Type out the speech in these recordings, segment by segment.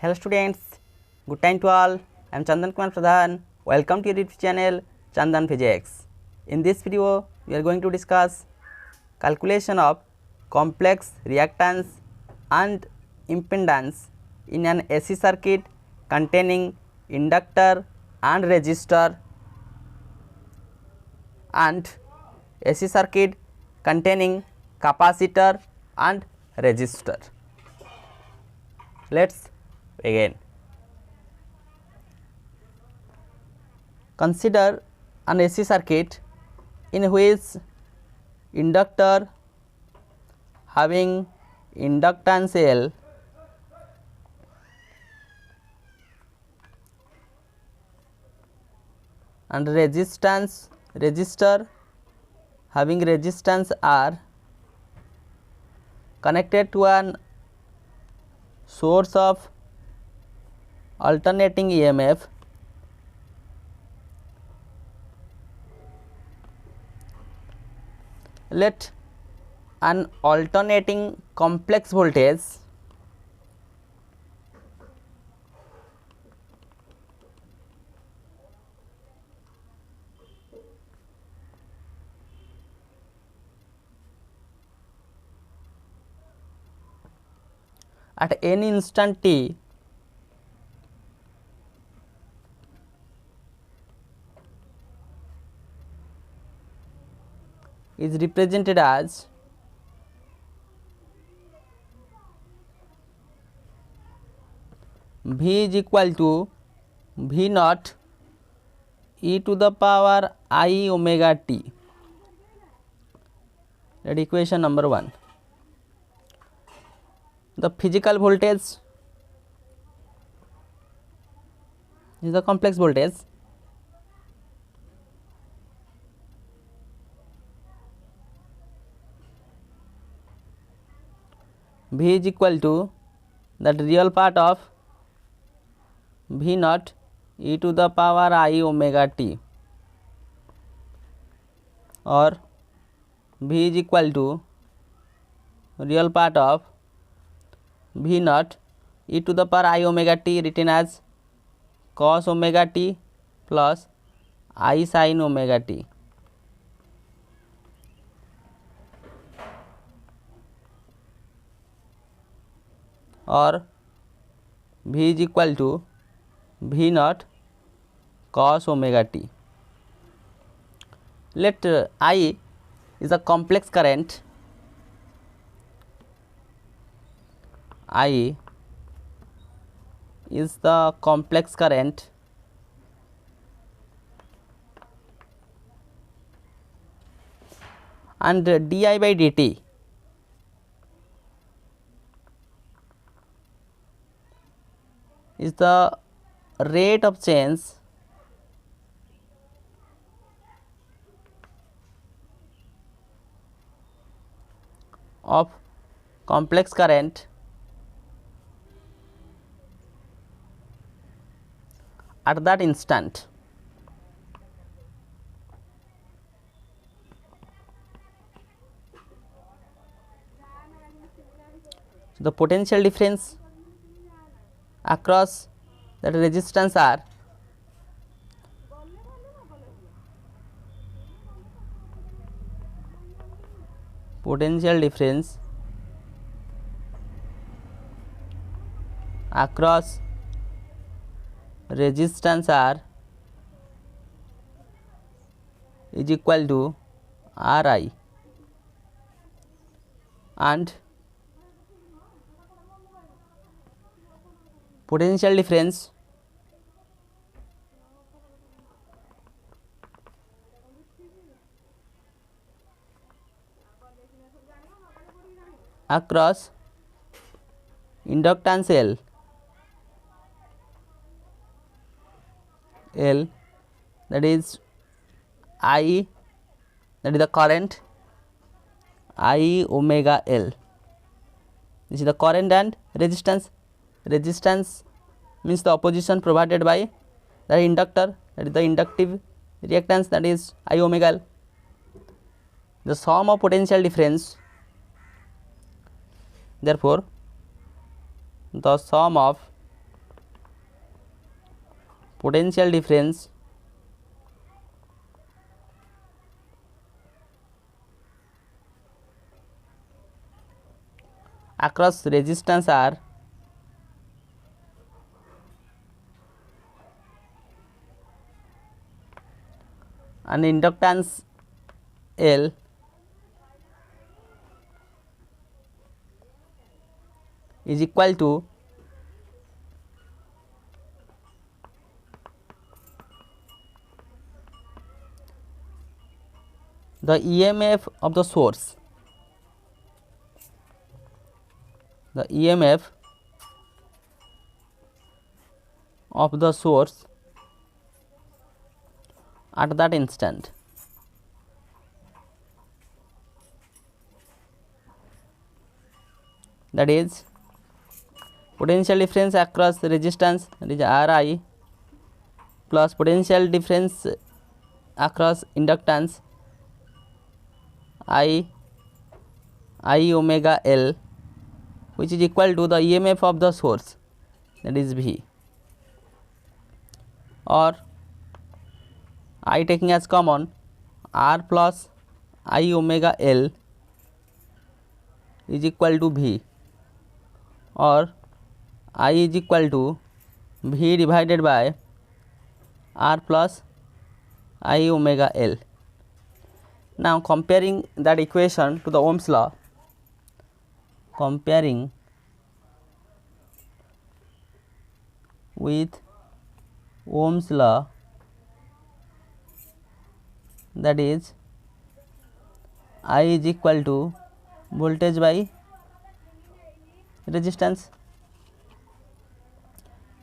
Hello students, good time to all. I am Chandan Kumar Pradhan. Welcome to your YouTube channel Chandan Physics. In this video, we are going to discuss calculation of complex reactance and impedance in an AC circuit containing inductor and resistor and AC circuit containing capacitor and resistor. Let's begin. Consider an AC circuit in which inductor having inductance L and resistor having resistance R connected to an source of alternating EMF let an alternating complex voltage at any instant t is represented as V is equal to V naught e to the power I omega t. That equation number 1. The physical voltage is the complex voltage V is equal to that real part of V naught e to the power I omega t, or V is equal to real part of V naught e to the power I omega t written as cos omega t plus I sin omega t. Or V is equal to V naught cos omega t. Let I is a complex current. I is the complex current and di by dt is the rate of change of complex current at that instant. So, the potential difference across that resistance R potential difference across resistance R is equal to Ri, and potential difference across inductance L, that is I, that is the current I omega L. This is the current, and resistance. Resistance means the opposition provided by the inductor, that is the inductive reactance, that is I omega L. The sum of potential difference, therefore the sum of potential difference across resistance R and inductance L is equal to the EMF of the source. The EMF of the source at that instant. That is potential difference across resistance, that is Ri, plus potential difference across inductance I omega L, which is equal to the EMF of the source, that is V, or I taking as common R plus I omega L is equal to V, or I is equal to V divided by R plus I omega L. Now comparing that equation to the Ohm's law, comparing with Ohm's law, that is I is equal to voltage by resistance.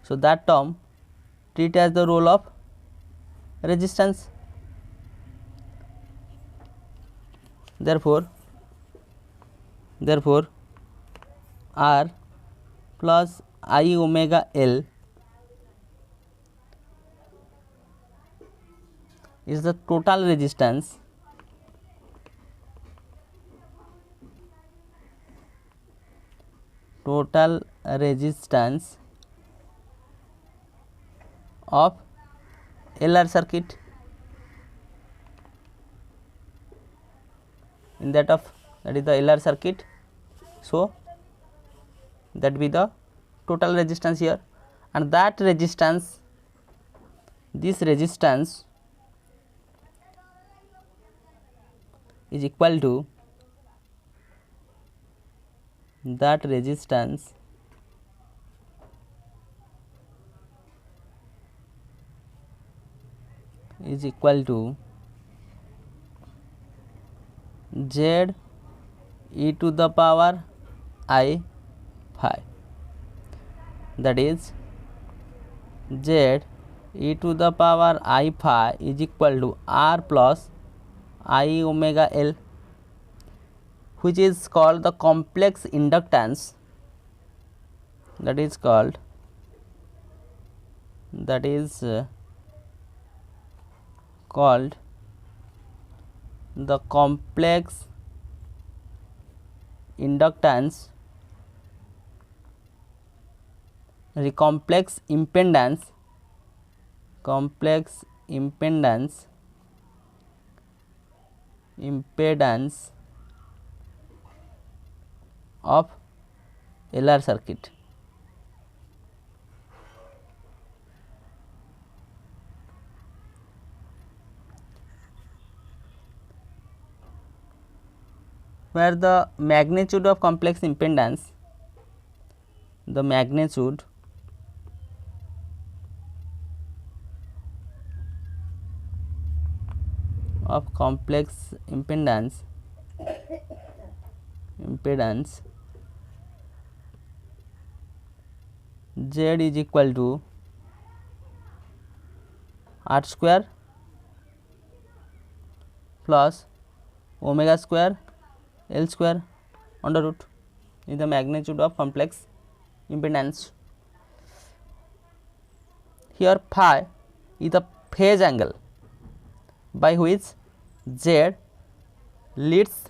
So that term treat as the role of resistance. Therefore R plus I omega L is the total resistance of LR circuit, in that is the LR circuit. So that be the total resistance here, and that resistance, this resistance is equal to that resistance is equal to Z e to the power I phi, that is Z e to the power I phi is equal to R plus I omega L, which is called the complex inductance, that is called the complex inductance, complex impedance of LR circuit. Where the magnitude of complex impedance, the magnitude of complex impedance Z is equal to R square plus omega square L square under root is the magnitude of complex impedance. Here phi is the phase angle by which Z leads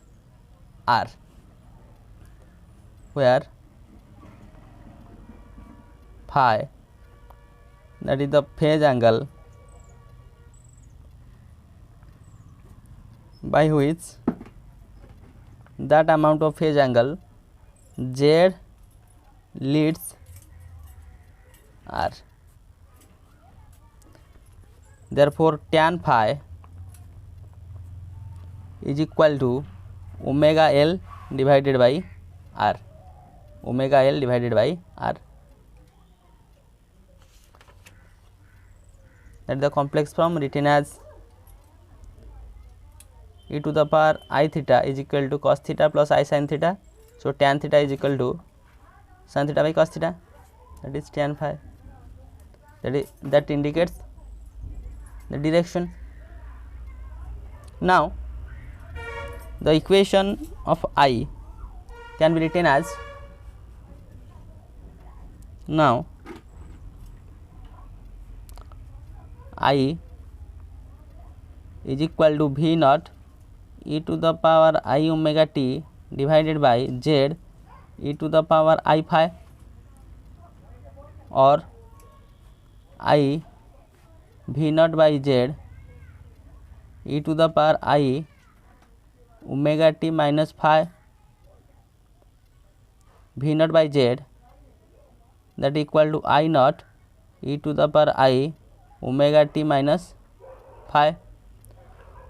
R, where phi that is the phase angle by which that amount of phase angle Z leads R. Therefore, tan phi is equal to omega L divided by R, omega L divided by R. That is the complex form written as e to the power I theta is equal to cos theta plus I sin theta. So, tan theta is equal to sin theta by cos theta, that is tan phi. That indicates the direction. Now, the equation of I can be written as, now I is equal to V naught e to the power I omega t divided by Z e to the power I phi, or I V naught by Z e to the power I omega t minus phi V naught by Z, that equal to I naught e to the power I omega t minus phi,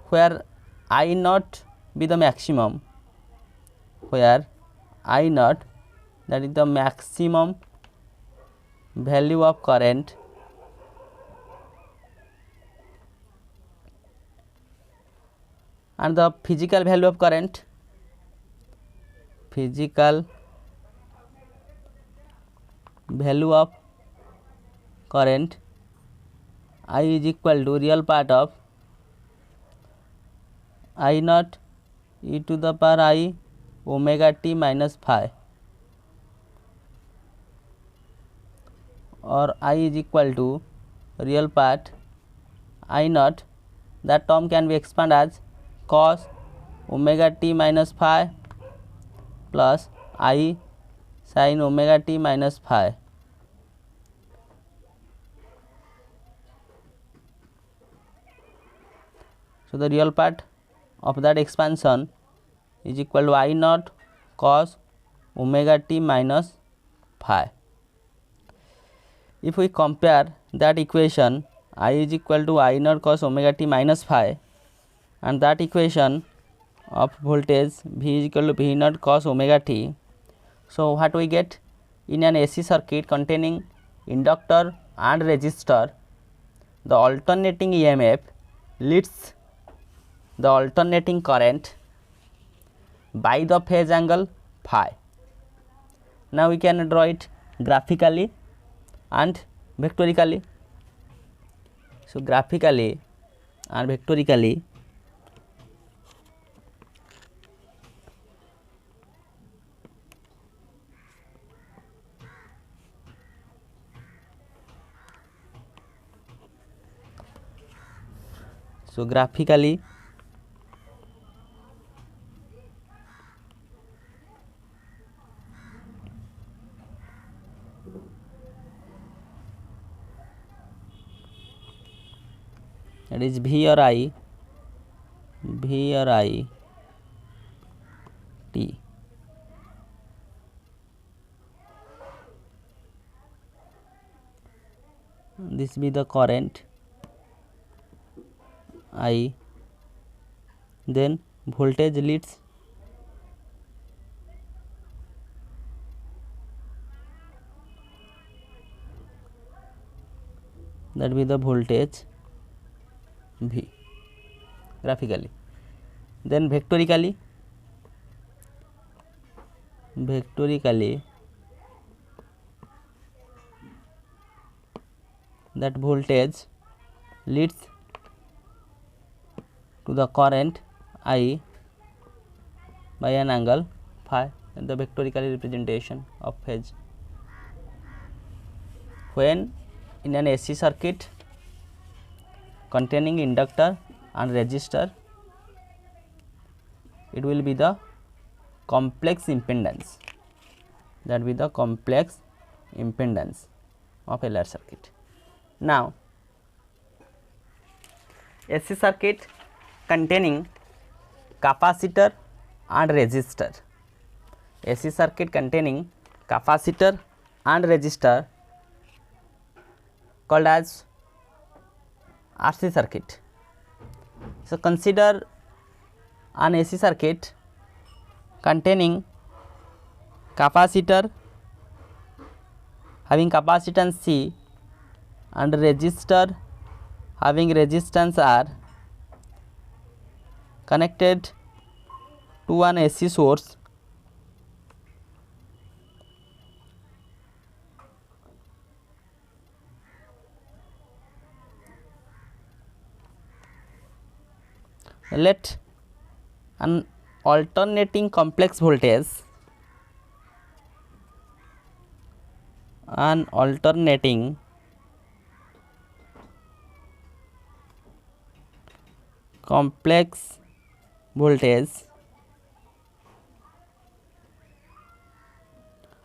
where I naught be the maximum, where I naught, that is the maximum value of current and the physical value of current, physical value of current I is equal to real part of I naught e to the power I omega t minus phi, or I is equal to real part I naught, that term can be expanded as cos omega t minus phi plus I sin omega t minus phi. So, the real part of that expansion is equal to I naught cos omega t minus phi. If we compare that equation I is equal to I naught cos omega t minus phi and that equation of voltage V is equal to V naught cos omega t, so what we get? In an AC circuit containing inductor and resistor, the alternating EMF leads the alternating current by the phase angle phi. Now, we can draw it graphically and vectorically. So, graphically and vectorically, that is V or I t. This be the current I, then voltage leads that be the voltage V graphically. Then vectorically that voltage leads to the current I by an angle phi, and the vectorical representation of phase. When in an AC circuit containing inductor and resistor, it will be the complex impedance, that be the complex impedance of LR circuit. Now, AC circuit containing capacitor and resistor. AC circuit containing capacitor and resistor called as RC circuit. So, consider an AC circuit containing capacitor having capacitance C and resistor having resistance R connected to an AC source let an alternating complex voltage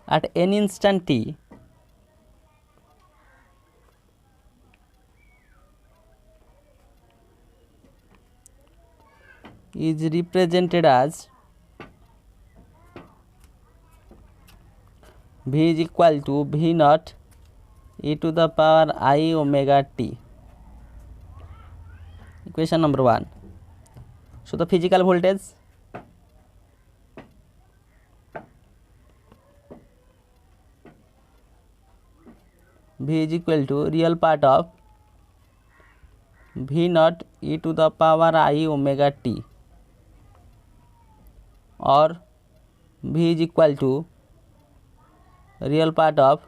at any instant t is represented as V is equal to V naught e to the power I omega t. Equation number 1. So, the physical voltage V is equal to real part of V naught e to the power I omega t, or V is equal to real part of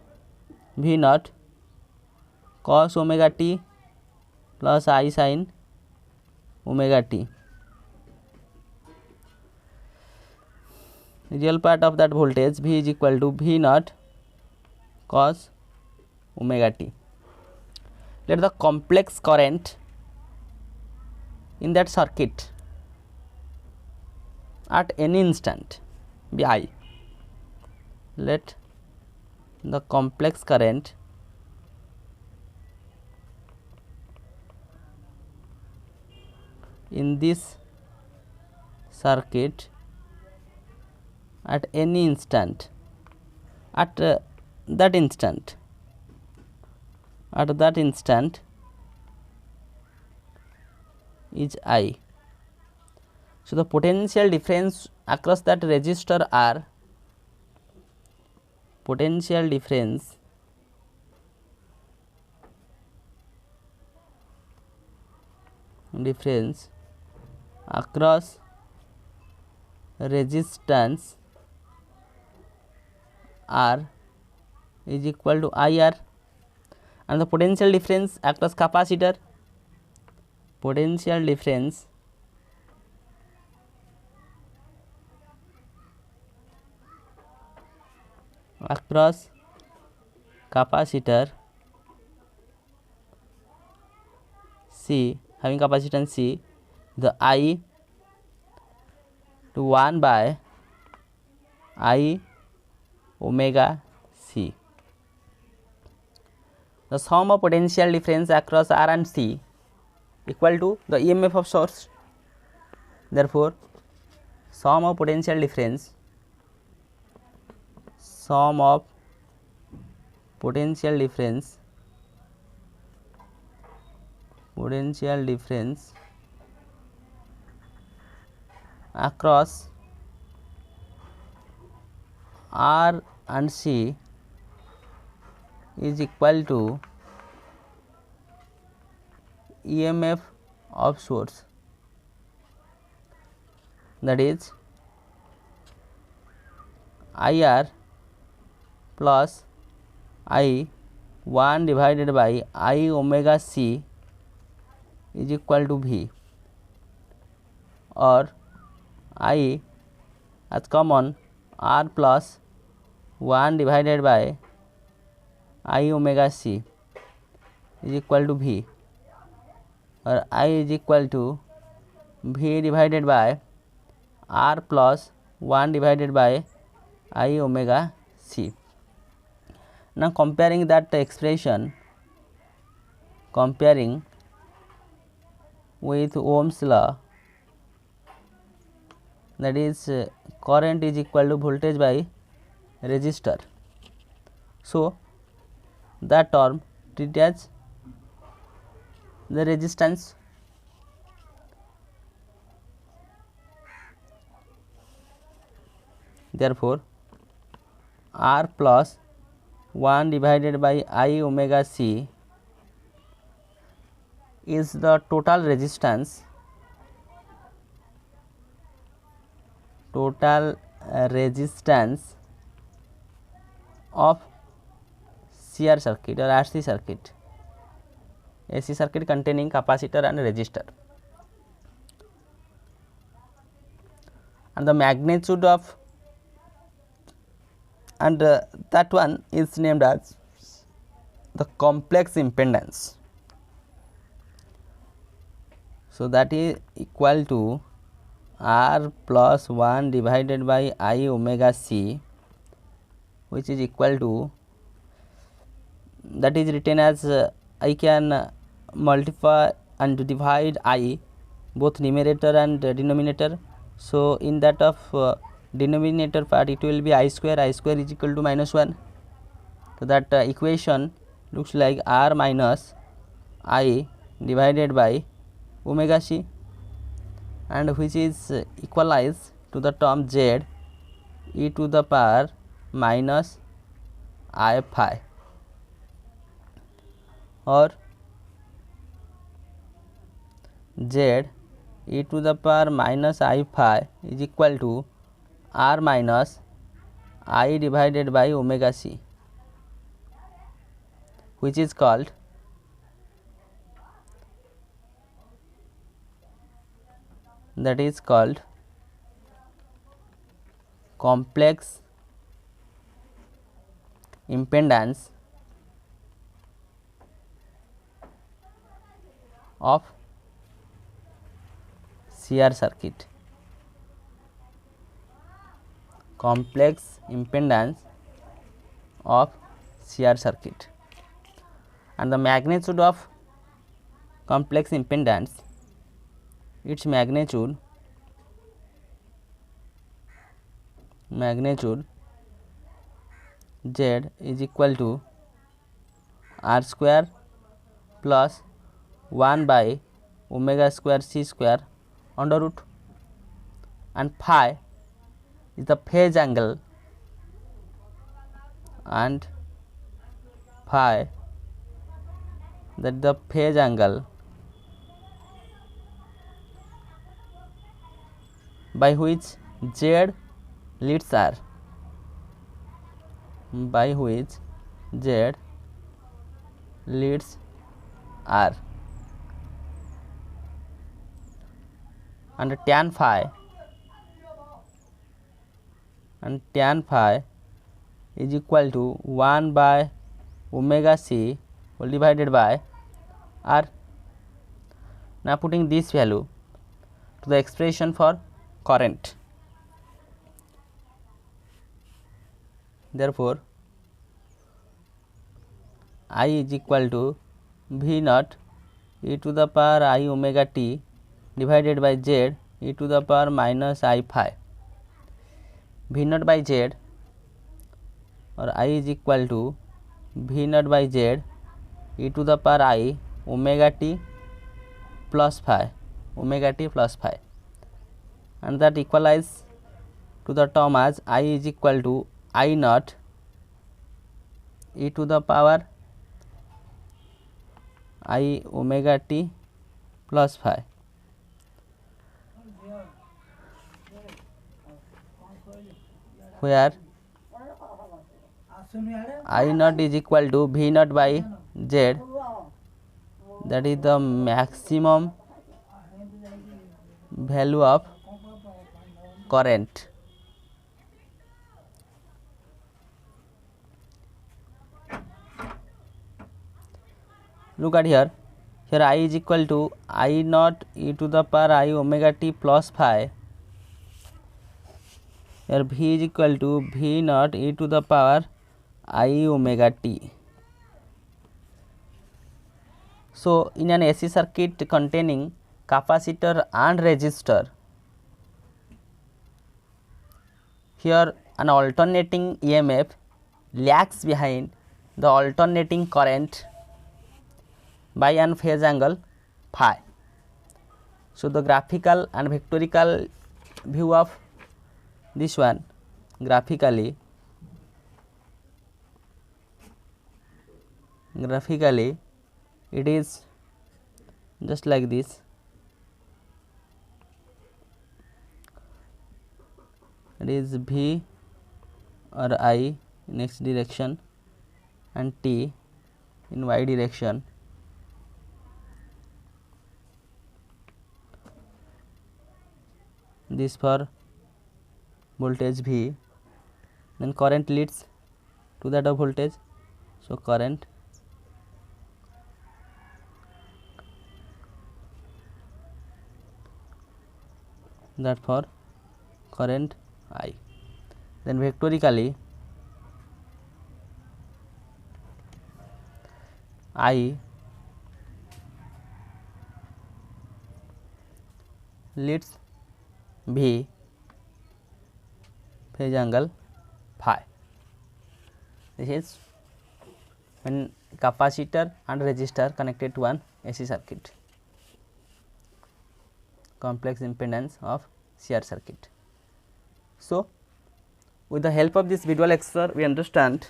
V naught cos omega t plus I sin omega t. Real part of that voltage V is equal to V naught cos omega t. Let the complex current in that circuit at any instant be I. Let the complex current in this circuit at any instant that instant is I. So, the potential difference across that resistor R, potential difference across resistance R is equal to IR, and the potential difference across capacitor, potential difference across capacitor C having capacitance C, the I to 1 by I omega C. The sum of potential difference across R and C equal to the EMF of source. Therefore, sum of potential difference across R and C is equal to EMF of source, that is IR plus I 1 divided by I omega C is equal to V, or I as common R plus 1 divided by I omega C is equal to V, or I is equal to V divided by R plus 1 divided by I omega C. Now, comparing that expression comparing with Ohm's law, that is current is equal to voltage by resistor. So, that term treated as the resistance. Therefore, R plus 1 divided by I omega c is the total resistance of CR circuit or RC circuit, AC circuit containing capacitor and resistor, and the magnitude of, and that one is named as the complex impedance. So, that is equal to R plus 1 divided by I omega c, which is equal to, that is written as I can multiply and divide I both numerator and denominator. So, in that of denominator part it will be I square is equal to minus 1. So, that equation looks like R minus I divided by omega c, and which is equalized to the term z e to the power minus I phi, or z e to the power minus I phi is equal to R minus I divided by omega c, which is called complex impedance of CR circuit. Complex impedance of CR circuit, and the magnitude of complex impedance, its magnitude Z is equal to R square plus 1 by omega square c square under root, and phi is the phase angle, and phi, that is the phase angle by which Z leads R, and tan phi is equal to 1 by omega c whole divided by R. Now, putting this value to the expression for current, therefore, I is equal to V naught e to the power I omega t divided by Z e to the power minus I phi. V naught by Z, or I is equal to V naught by Z e to the power I omega t plus phi, and that equalize to the term as I is equal to I naught e to the power I omega t plus phi, where I naught is equal to V naught by Z, that is the maximum value of current. Look at here, I is equal to I naught e to the power I omega t plus phi, here V is equal to V naught e to the power I omega t. So, in an AC circuit containing capacitor and resistor, here an alternating EMF lags behind the alternating current by an phase angle phi. So, the graphical and vectorical view of this one, graphically it is just like this. It is V or I in x direction and T in y direction. This for voltage V, then current leads to that of voltage. So, current that for current I. Then vectorically I leads V phase angle phi. This is when capacitor and resistor connected to an AC circuit, complex impedance of CR circuit. So, with the help of this visual lecture, we understand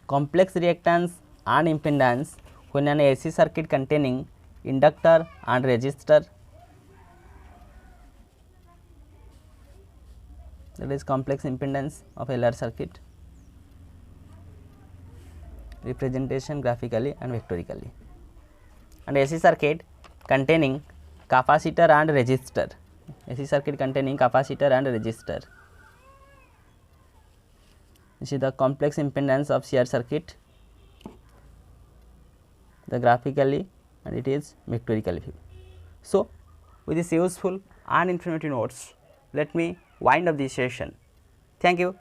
complex reactance and impedance when an AC circuit containing inductor and resistor, that is complex impedance of LR circuit, representation graphically and vectorically, and AC circuit containing capacitor and resistor, AC circuit containing capacitor and resistor. This is the complex impedance of CR circuit, the graphically and it is vectorically view. So, with this useful and informative notes, let me wind up this session. Thank you.